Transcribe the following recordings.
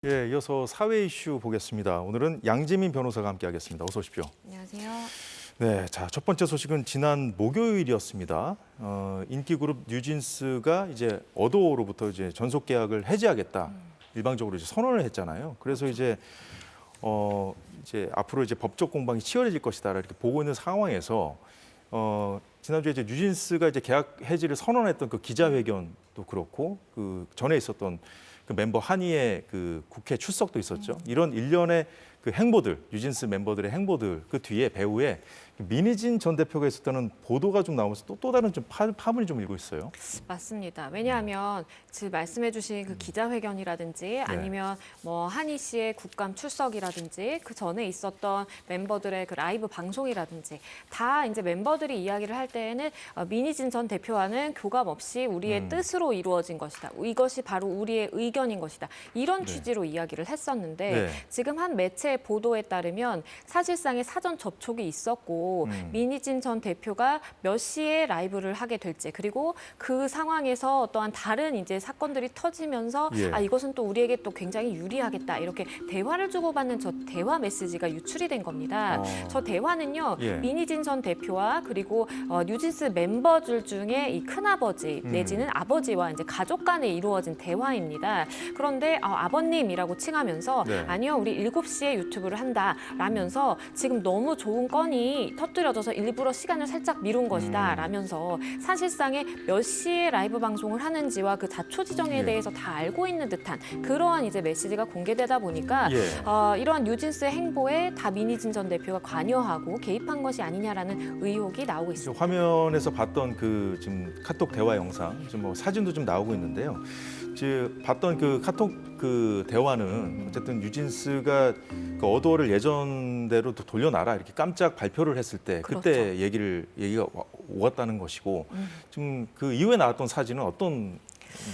예, 이어서 사회 이슈 보겠습니다. 오늘은 양재민 변호사가 함께하겠습니다. 어서 오십시오. 안녕하세요. 네, 자, 첫 번째 소식은 지난 목요일이었습니다. 인기 그룹 뉴진스가 이제 어도로부터 이제 전속 계약을 해지하겠다. 일방적으로 이제 선언을 했잖아요. 그래서 이제 앞으로 이제 법적 공방이 치열해질 것이다 이렇게 보고 있는 상황에서 지난주에 이제 뉴진스가 이제 계약 해지를 선언했던 그 기자회견도 그렇고 그 전에 있었던 그 멤버 한이의 그 국회 출석도 있었죠. 이런 일련의 그 행보들, 뉴진스 멤버들의 행보들 그 뒤에 배후에 민희진 전 대표가 있었다는 보도가 좀 나오면서 또 다른 좀 파문이 좀 일고 있어요. 맞습니다. 왜냐하면 지금 말씀해주신 그 기자회견이라든지 아니면 뭐 한희 씨의 국감 출석이라든지 그 전에 있었던 멤버들의 그 라이브 방송이라든지 다 이제 멤버들이 이야기를 할 때에는 민희진 전 대표와는 교감 없이 우리의 뜻으로 이루어진 것이다. 이것이 바로 우리의 의견인 것이다. 이런 취지로 이야기를 했었는데 지금 한 매체의 보도에 따르면 사실상의 사전 접촉이 있었고 민희진 전 대표가 몇 시에 라이브를 하게 될지 그리고 그 상황에서 어떠한 다른 이제 사건들이 터지면서 이것은 또 우리에게 또 굉장히 유리하겠다 이렇게 대화를 주고받는 저 대화 메시지가 유출이 된 겁니다. 저 대화는요 민희진 전 대표와 그리고 뉴진스 멤버들 중에 이 큰아버지 내지는 아버지와 이제 가족 간에 이루어진 대화입니다. 그런데 아버님이라고 칭하면서 아니요 우리 7시에 유튜브를 한다라면서 지금 너무 좋은 건이 터뜨려져서 일부러 시간을 살짝 미룬 것이다 라면서 사실상의 몇 시에 라이브 방송을 하는지와 그 자초지정에 대해서 다 알고 있는 듯한 그러한 이제 메시지가 공개되다 보니까 이러한 뉴진스의 행보에 다 민희진 전 대표가 관여하고 개입한 것이 아니냐라는 의혹이 나오고 있습니다. 화면에서 봤던 그 지금 카톡 대화 영상, 지금 뭐 사진도 좀 나오고 있는데요. 지금 봤던 그 카톡 그 대화는 어쨌든 뉴진스가 그 어도어를 예전대로 또 돌려놔라 이렇게 깜짝 발표를 했을 때 그때 얘기가 오갔다는 것이고 지금 그 이후에 나왔던 사진은 어떤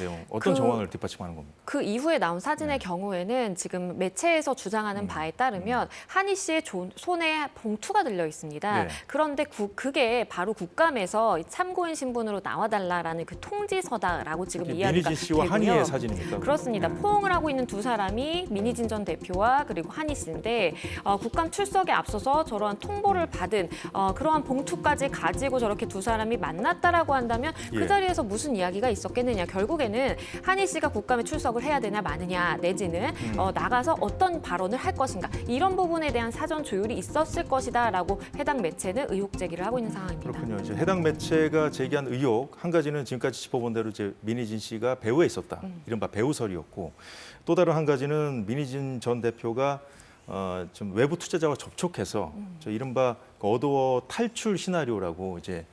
내용, 어떤 정황을 뒷받침하는 겁니까? 그 이후에 나온 사진의 경우에는 지금 매체에서 주장하는 바에 따르면 한희 씨의 손에 봉투가 들려 있습니다. 그런데 그게 바로 국감에서 참고인 신분으로 나와달라라는 그 통지서다라고 지금 이야기가 민희진 씨와 되고요. 한이의 사진입니까? 그렇습니다. 포옹을 하고 있는 두 사람이 민희진 전 대표와 그리고 한희 씨인데 국감 출석에 앞서서 저러한 통보를 받은 그러한 봉투까지 가지고 저렇게 두 사람이 만났다라고 한다면 그 자리에서 무슨 이야기가 있었겠느냐. 결국에는 한희 씨가 국감에 출석을 해야 되냐 마느냐 내지는 나가서 어떤 발언을 할 것인가 이런 부분에 대한 사전 조율이 있었을 것이다라고 해당 매체는 의혹 제기를 하고 있는 상황입니다. 그렇군요. 이제 해당 매체가 제기한 의혹 한 가지는 지금까지 짚어본 대로 이제 민희진 씨가 배우에 있었다. 이른바 배우설이었고 또 다른 한 가지는 민희진 전 대표가 좀 외부 투자자와 접촉해서 저 이른바 어도어 탈출 시나리오라고 이제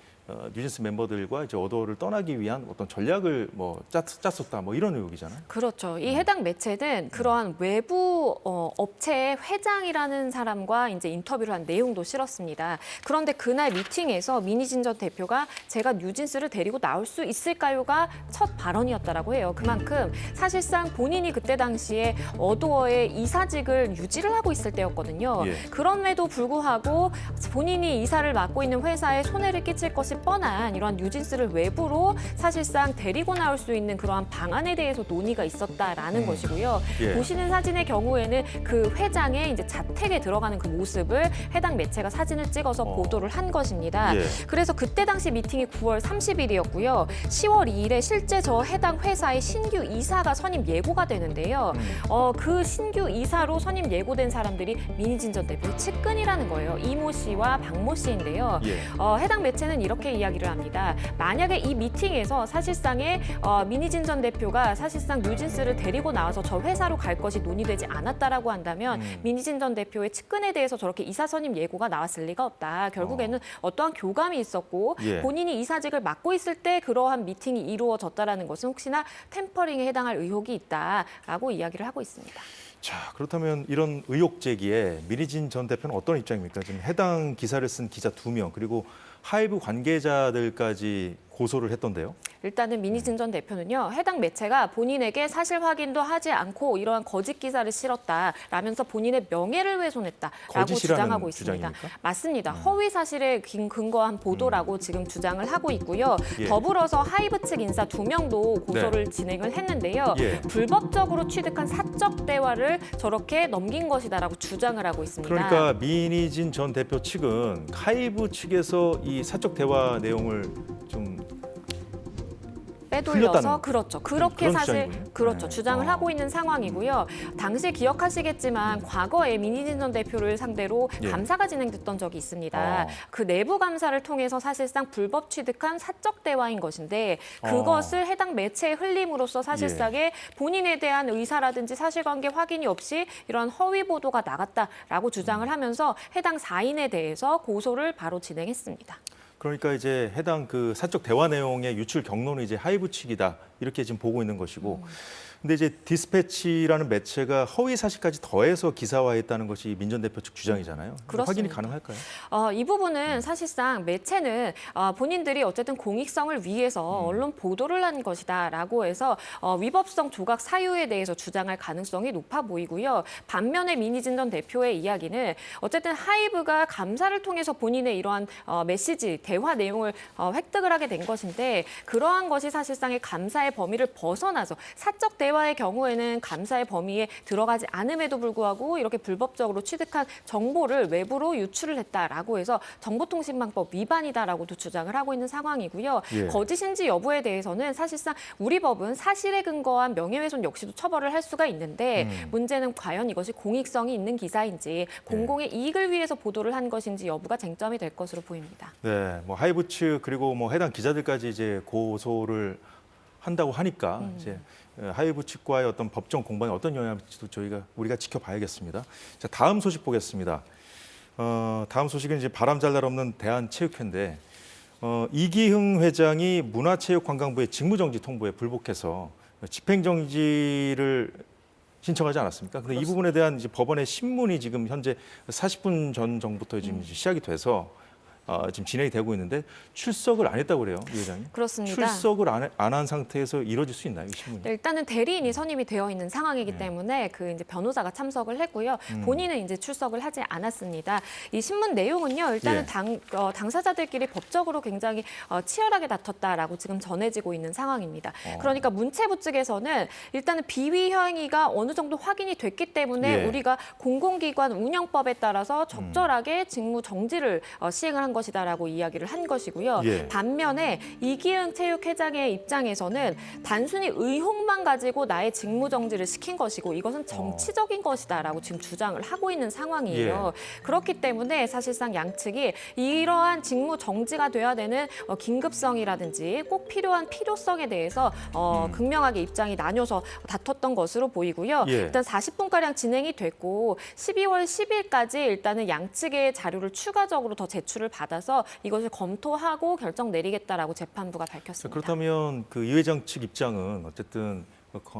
뉴진스 멤버들과 이제 어도어를 떠나기 위한 어떤 전략을 뭐 짰었다 뭐 이런 의혹이잖아요. 그렇죠. 이 해당 매체는 그러한 외부 업체의 회장이라는 사람과 이제 인터뷰를 한 내용도 실었습니다. 그런데 그날 미팅에서 민희진 전 대표가 제가 뉴진스를 데리고 나올 수 있을까요가 첫 발언이었다라고 해요. 그만큼 사실상 본인이 그때 당시에 어도어의 이사직을 유지를 하고 있을 때였거든요. 그럼에도 불구하고 본인이 이사를 맡고 있는 회사에 손해를 끼칠 것이 뻔한 이러한 뉴진스를 외부로 사실상 데리고 나올 수 있는 그러한 방안에 대해서 논의가 있었다라는 것이고요. 보시는 사진의 경우에는 그 회장의 이제 자택에 들어가는 그 모습을 해당 매체가 사진을 찍어서 보도를 한 것입니다. 그래서 그때 당시 미팅이 9월 30일이었고요. 10월 2일에 실제 저 해당 회사의 신규 이사가 선임 예고가 되는데요. 그 신규 이사로 선임 예고된 사람들이 민희진 전 대표의 측근이라는 거예요. 이모 씨와 박모 씨인데요. 해당 매체는 이렇게 이야기를 합니다. 만약에 이 미팅에서 사실상의 민희진 전 대표가 사실상 뉴진스를 데리고 나와서 저 회사로 갈 것이 논의되지 않았다라고 한다면 민희진 전 대표의 측근에 대해서 저렇게 이사 선임 예고가 나왔을 리가 없다. 결국에는 어떠한 교감이 있었고 본인이 이사직을 맡고 있을 때 그러한 미팅이 이루어졌다라는 것은 혹시나 템퍼링에 해당할 의혹이 있다라고 이야기를 하고 있습니다. 자, 그렇다면 이런 의혹 제기에 민희진 전 대표는 어떤 입장입니까? 지금 해당 기사를 쓴 기자 2명 그리고 하이브 관계자들까지 고소를 했던데요. 일단은 민희진 전 대표는요. 해당 매체가 본인에게 사실 확인도 하지 않고 이러한 거짓 기사를 실었다라면서 본인의 명예를 훼손했다라고 거짓이라는 주장하고 있습니다. 주장입니까? 맞습니다. 허위 사실에 근거한 보도라고 지금 주장을 하고 있고요. 예. 더불어서 하이브 측 인사 2명도 고소를 진행을 했는데요. 예. 불법적으로 취득한 사적 대화를 저렇게 넘긴 것이다라고 주장을 하고 있습니다. 그러니까 민희진 전 대표 측은 하이브 측에서 이 사적 대화 내용을 좀 빼돌려서 흘렸다는 그렇죠. 그렇게 그런 사실 주장이군요. 그렇죠. 네. 주장을 하고 있는 상황이고요. 당시 기억하시겠지만 과거에 민희진 전 대표를 상대로 예. 감사가 진행됐던 적이 있습니다. 어. 그 내부 감사를 통해서 사실상 불법 취득한 사적 대화인 것인데 그것을 해당 매체에 흘림으로써 사실상의 본인에 대한 의사라든지 사실관계 확인이 없이 이런 허위 보도가 나갔다라고 주장을 하면서 해당 4인에 대해서 고소를 바로 진행했습니다. 그러니까 이제 해당 그 사적 대화 내용의 유출 경로는 이제 하이브 측이다 이렇게 지금 보고 있는 것이고, 근데 이제 디스패치라는 매체가 허위 사실까지 더해서 기사화했다는 것이 민 전 대표 측 주장이잖아요. 그렇습니다. 확인이 가능할까요? 이 부분은 사실상 매체는 본인들이 어쨌든 공익성을 위해서 언론 보도를 한 것이다라고 해서 위법성 조각 사유에 대해서 주장할 가능성이 높아 보이고요. 반면에 민희진 전 대표의 이야기는 어쨌든 하이브가 감사를 통해서 본인의 이러한 메시지, 대화 내용을 획득을 하게 된 것인데 그러한 것이 사실상의 감사의 범위를 벗어나서 사적 대화의 경우에는 감사의 범위에 들어가지 않음에도 불구하고 이렇게 불법적으로 취득한 정보를 외부로 유출을 했다라고 해서 정보통신망법 위반이다라고도 주장을 하고 있는 상황이고요. 예. 거짓인지 여부에 대해서는 사실상 우리 법은 사실에 근거한 명예훼손 역시도 처벌을 할 수가 있는데 문제는 과연 이것이 공익성이 있는 기사인지 공공의 이익을 위해서 보도를 한 것인지 여부가 쟁점이 될 것으로 보입니다. 네, 뭐 하이브 측 그리고 뭐 해당 기자들까지 이제 고소를 한다고 하니까 이제 하이브 측과의 어떤 법정 공방에 어떤 영향을 미칠지도 우리가 지켜봐야겠습니다. 자, 다음 소식 보겠습니다. 다음 소식은 이제 바람 잘 날 없는 대한체육회인데 이기흥 회장이 문화체육관광부의 직무정지 통보에 불복해서 집행정지를 신청하지 않았습니까? 근데 이 부분에 대한 이제 법원의 심문이 지금 현재 40분 전 정부터 지금 이제 시작이 돼서 지금 진행이 되고 있는데 출석을 안 했다고 그래요, 이 회장이. 그렇습니다. 출석을 안 한 상태에서 이루어질 수 있나요, 이 신문이? 네, 일단은 대리인이 선임이 되어 있는 상황이기 때문에 그 이제 변호사가 참석을 했고요. 본인은 이제 출석을 하지 않았습니다. 이 신문 내용은요, 일단은 예. 당사자들끼리 법적으로 굉장히 치열하게 다퉜다라고 지금 전해지고 있는 상황입니다. 그러니까 문체부 측에서는 일단은 비위 행위가 어느 정도 확인이 됐기 때문에 예. 우리가 공공기관 운영법에 따라서 적절하게 직무 정지를 시행을 한 것이다라고 이야기를 한 것이고요. 예. 반면에 이기흥 체육회장의 입장에서는 단순히 의혹만 가지고 나의 직무 정지를 시킨 것이고 이것은 정치적인 것이다라고 지금 주장을 하고 있는 상황이에요. 그렇기 때문에 사실상 양측이 이러한 직무 정지가 돼야 되는 긴급성이라든지 꼭 필요한 필요성에 대해서 극명하게 입장이 나뉘어서 다퉜던 것으로 보이고요. 예. 일단 40분가량 진행이 됐고 12월 10일까지 일단은 양측의 자료를 추가적으로 더 제출을 받아서 이것을 검토하고 결정 내리겠다라고 재판부가 밝혔습니다. 그렇다면 그 이 회장 측 입장은 어쨌든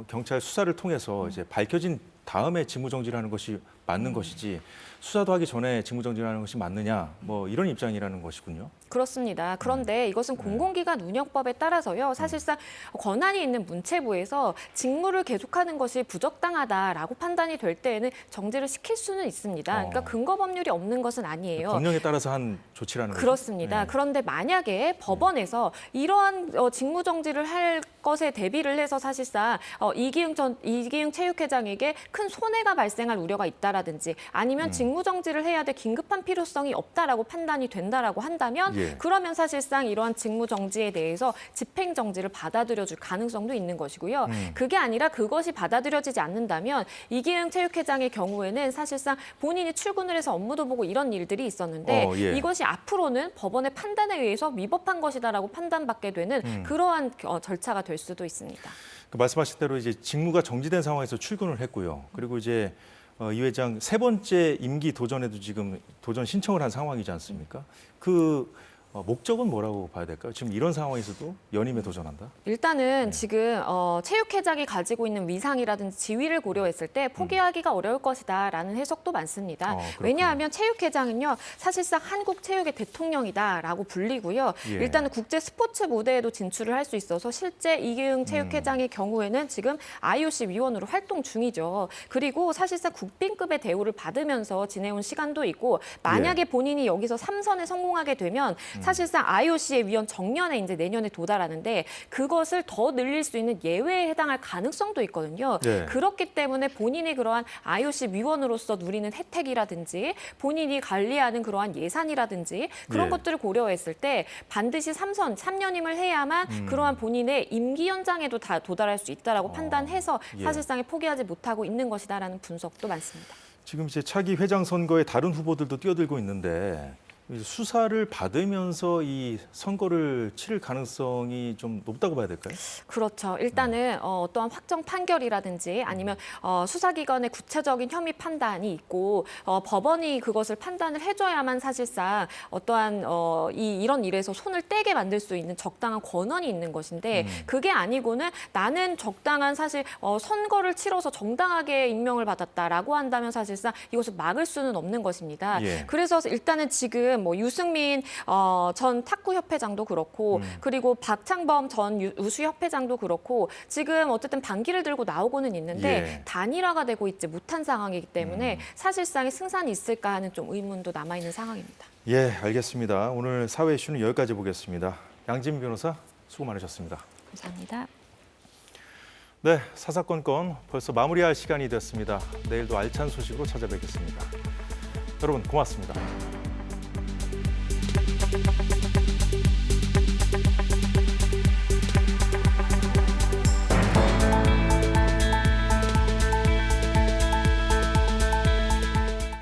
경찰 수사를 통해서 이제 밝혀진 다음에 직무정지를 하는 것이 맞는 것이지 수사도 하기 전에 직무정지를 하는 것이 맞느냐 뭐 이런 입장이라는 것이군요. 그렇습니다. 그런데 이것은 공공기관 운영법에 따라서요. 사실상 권한이 있는 문체부에서 직무를 계속하는 것이 부적당하다라고 판단이 될 때에는 정지를 시킬 수는 있습니다. 그러니까 근거 법률이 없는 것은 아니에요. 법령에 따라서 한 조치라는 거죠. 그렇습니다. 네. 그런데 만약에 법원에서 이러한 직무 정지를 할 것에 대비를 해서 사실상 이기흥 체육회장에게 큰 손해가 발생할 우려가 있다라든지 아니면 직무 정지를 해야 될 긴급한 필요성이 없다라고 판단이 된다라고 한다면 예. 그러면 사실상 이러한 직무 정지에 대해서 집행 정지를 받아들여줄 가능성도 있는 것이고요. 그게 아니라 그것이 받아들여지지 않는다면 이기흥 체육회장의 경우에는 사실상 본인이 출근을 해서 업무도 보고 이런 일들이 있었는데 예. 이것이 앞으로는 법원의 판단에 의해서 위법한 것이다라고 판단받게 되는 그러한 절차가 될 수도 있습니다. 그 말씀하신 대로 이제 직무가 정지된 상황에서 출근을 했고요. 그리고 이제 이 회장 세 번째 임기 도전에도 지금 도전 신청을 한 상황이지 않습니까? 그 목적은 뭐라고 봐야 될까요? 지금 이런 상황에서도 연임에 도전한다? 일단은 지금 체육회장이 가지고 있는 위상이라든지 지위를 고려했을 때 포기하기가 어려울 것이다라는 해석도 많습니다. 그렇군요. 왜냐하면 체육회장은요 사실상 한국 체육의 대통령이다라고 불리고요. 예. 일단은 국제 스포츠 무대에도 진출을 할 수 있어서 실제 이기흥 체육회장의 경우에는 지금 IOC 위원으로 활동 중이죠. 그리고 사실상 국빈급의 대우를 받으면서 지내온 시간도 있고 만약에 본인이 여기서 3선에 성공하게 되면 사실상 IOC의 위원 정년에 이제 내년에 도달하는데 그것을 더 늘릴 수 있는 예외에 해당할 가능성도 있거든요. 네. 그렇기 때문에 본인이 그러한 IOC 위원으로서 누리는 혜택이라든지 본인이 관리하는 그러한 예산이라든지 그런 예. 것들을 고려했을 때 반드시 3년임을 해야만 그러한 본인의 임기 연장에도 다 도달할 수 있다라고 판단해서 예. 사실상에 포기하지 못하고 있는 것이다라는 분석도 많습니다. 지금 이제 차기 회장 선거에 다른 후보들도 뛰어들고 있는데 수사를 받으면서 이 선거를 치를 가능성이 좀 높다고 봐야 될까요? 그렇죠. 일단은 어떠한 확정 판결이라든지 아니면 수사기관의 구체적인 혐의 판단이 있고 법원이 그것을 판단을 해줘야만 사실상 어떠한 이런 일에서 손을 떼게 만들 수 있는 적당한 권한이 있는 것인데 그게 아니고는 나는 적당한 사실 선거를 치러서 정당하게 임명을 받았다라고 한다면 사실상 이것을 막을 수는 없는 것입니다. 예. 그래서 일단은 지금 뭐 유승민 전 탁구협회장도 그렇고 그리고 박창범 전 우수협회장도 그렇고 지금 어쨌든 반기를 들고 나오고는 있는데 예. 단일화가 되고 있지 못한 상황이기 때문에 사실상의 승산이 있을까 하는 좀 의문도 남아있는 상황입니다. 예, 알겠습니다. 오늘 사회 이슈는 여기까지 보겠습니다. 양진 변호사 수고 많으셨습니다. 감사합니다. 네, 사사건건 벌써 마무리할 시간이 됐습니다. 내일도 알찬 소식으로 찾아뵙겠습니다. 여러분 고맙습니다.